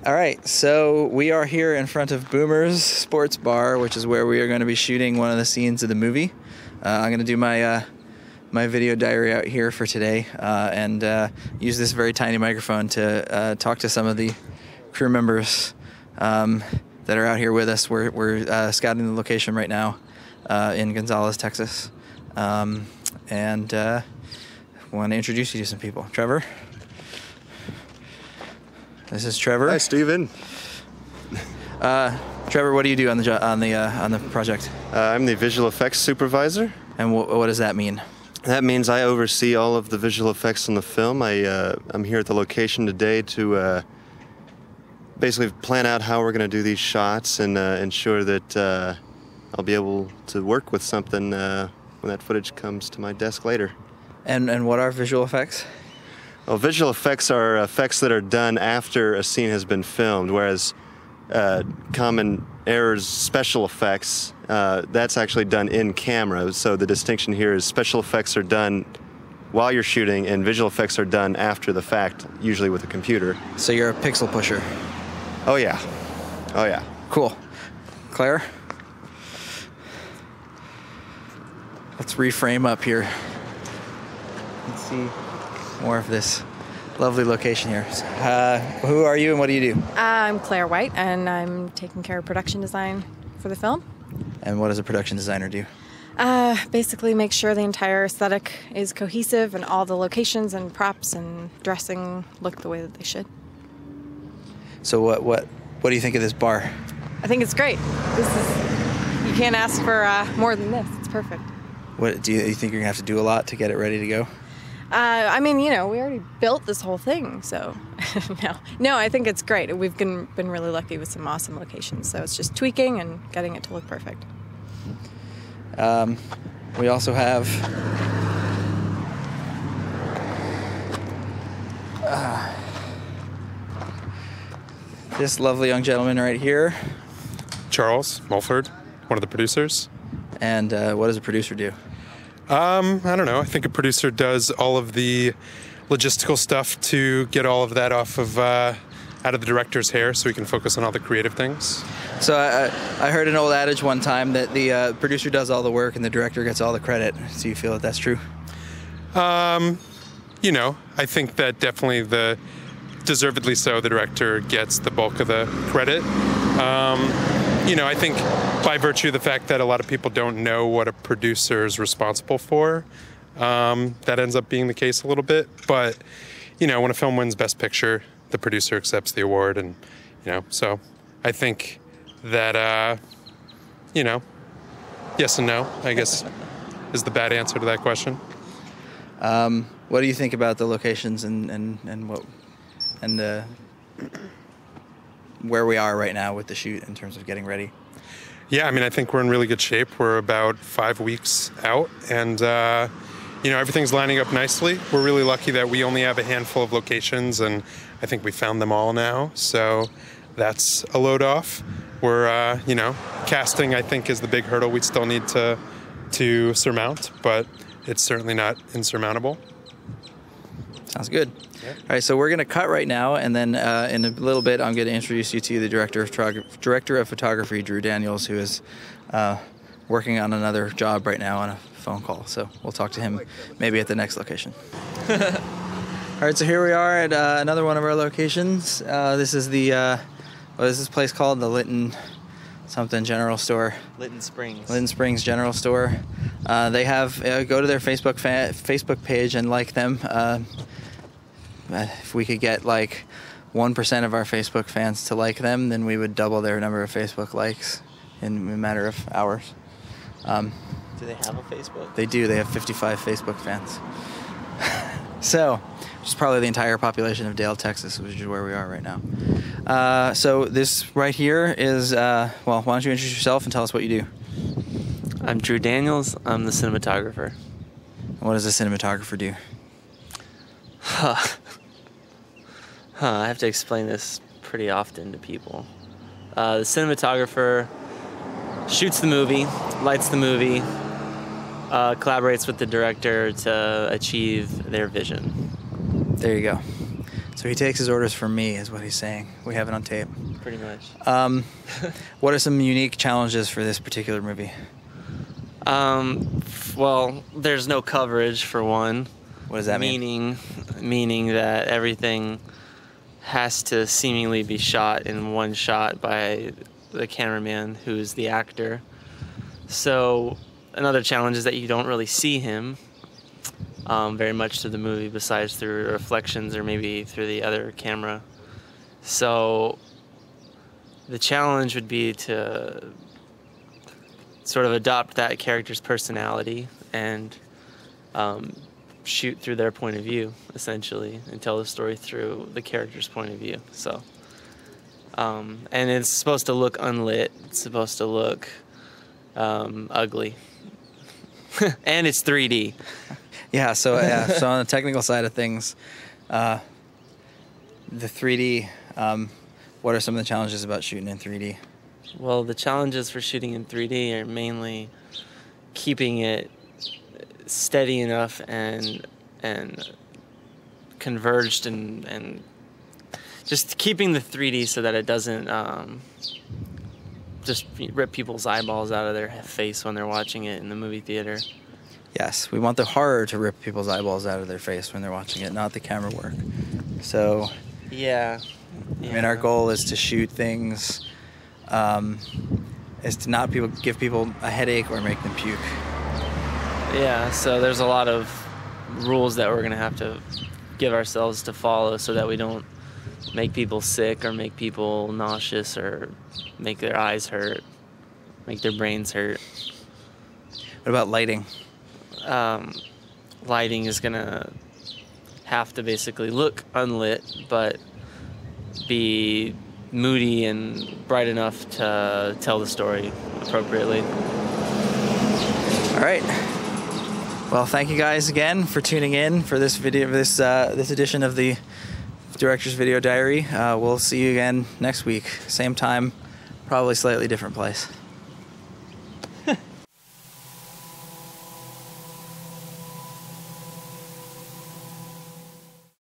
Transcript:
All right, so we are here in front of Boomer's Sports Bar, which is where we are going to be shooting one of the scenes of the movie. I'm going to do my my video diary out here for today and use this very tiny microphone to talk to some of the crew members that are out here with us. We're scouting the location right now in Gonzales, Texas, and want to introduce you to some people. Trevor. This is Trevor. Hi, Steven. Trevor, what do you do on the project? I'm the visual effects supervisor. And what does that mean? That means I oversee all of the visual effects in the film. I'm here at the location today to basically plan out how we're going to do these shots and ensure that I'll be able to work with something when that footage comes to my desk later. And what are visual effects? Well, visual effects are effects that are done after a scene has been filmed, whereas common errors, special effects, that's actually done in camera. So the distinction here is special effects are done while you're shooting and visual effects are done after the fact, usually with a computer. So you're a pixel pusher? Oh yeah. Oh yeah. Cool. Claire? Let's reframe up here. Let's see more of this lovely location here. Who are you and what do you do? I'm Claire White, and I'm taking care of production design for the film. And what does a production designer do? Basically make sure the entire aesthetic is cohesive and all the locations and props and dressing look the way that they should. So what do you think of this bar? I think it's great. You can't ask for more than this. It's perfect. What do you think you're gonna have to do a lot to get it ready to go? I mean, we already built this whole thing, so no, I think it's great. We've been really lucky with some awesome locations, so it's just tweaking and getting it to look perfect. We also have this lovely young gentleman right here. Charles Mulford, one of the producers. And what does a producer do? I don't know. I think a producer does all of the logistical stuff to get all of that off of out of the director's hair so he can focus on all the creative things. So I heard an old adage one time that the producer does all the work and the director gets all the credit. Do you feel that that's true? I think that definitely deservedly so, the director gets the bulk of the credit. I think by virtue of the fact that a lot of people don't know what a producer is responsible for, that ends up being the case a little bit. But, when a film wins Best Picture, the producer accepts the award. And, so I think that, yes and no, I guess, is the bad answer to that question. What do you think about the locations and where we are right now with the shoot in terms of getting ready? Yeah, I think we're in really good shape. We're about 5 weeks out, and everything's lining up nicely. We're really lucky that we only have a handful of locations, and I think we found them all now, so that's a load off. We're, casting, I think, is the big hurdle we still need to surmount, but it's certainly not insurmountable. Sounds good. Yeah. All right, so we're going to cut right now, and then in a little bit, I'm going to introduce you to the director of photography, Drew Daniels, who is working on another job right now on a phone call. So we'll talk to him maybe at the next location. All right, so here we are at another one of our locations. This is the what is this place called? The Lytton something general store. Lytton Springs. Lytton Springs General Store. They have go to their Facebook page and like them. If we could get like 1% of our Facebook fans to like them, then we would double their number of Facebook likes in a matter of hours. Do they have a Facebook? They do. They have 55 Facebook fans. So, which is probably the entire population of Dale, Texas, which is where we are right now. So this right here is, why don't you introduce yourself and tell us what you do? I'm Drew Daniels. I'm the cinematographer. What does a cinematographer do? I have to explain this pretty often to people. The cinematographer shoots the movie, lights the movie, collaborates with the director to achieve their vision. There you go. So he takes his orders from me, is what he's saying. We have it on tape. Pretty much. What are some unique challenges for this particular movie? Well, there's no coverage for one. What does that mean? Meaning that everything has to seemingly be shot in one shot by the cameraman, who's the actor. So another challenge is that you don't really see him very much through the movie, besides through reflections or maybe through the other camera. So the challenge would be to sort of adopt that character's personality and shoot through their point of view, essentially, and tell the story through the character's point of view. So, and it's supposed to look unlit. It's supposed to look ugly, and it's 3D. Yeah. So on the technical side of things, the 3D. What are some of the challenges about shooting in 3D? Well, the challenges for shooting in 3D are mainly keeping it steady enough and converged and just keeping the 3D so that it doesn't just rip people's eyeballs out of their face when they're watching it in the movie theater. Yes, we want the horror to rip people's eyeballs out of their face when they're watching it, not the camera work. So, yeah. I mean, our goal is to shoot things, is to not give people a headache or make them puke. Yeah, so there's a lot of rules that we're going to have to give ourselves to follow so that we don't make people sick or make people nauseous or make their eyes hurt, make their brains hurt. What about lighting? Lighting is going to have to basically look unlit, but be moody and bright enough to tell the story appropriately. All right. Well, thank you guys again for tuning in for this video, this edition of the Director's Video Diary. We'll see you again next week, same time, probably slightly different place.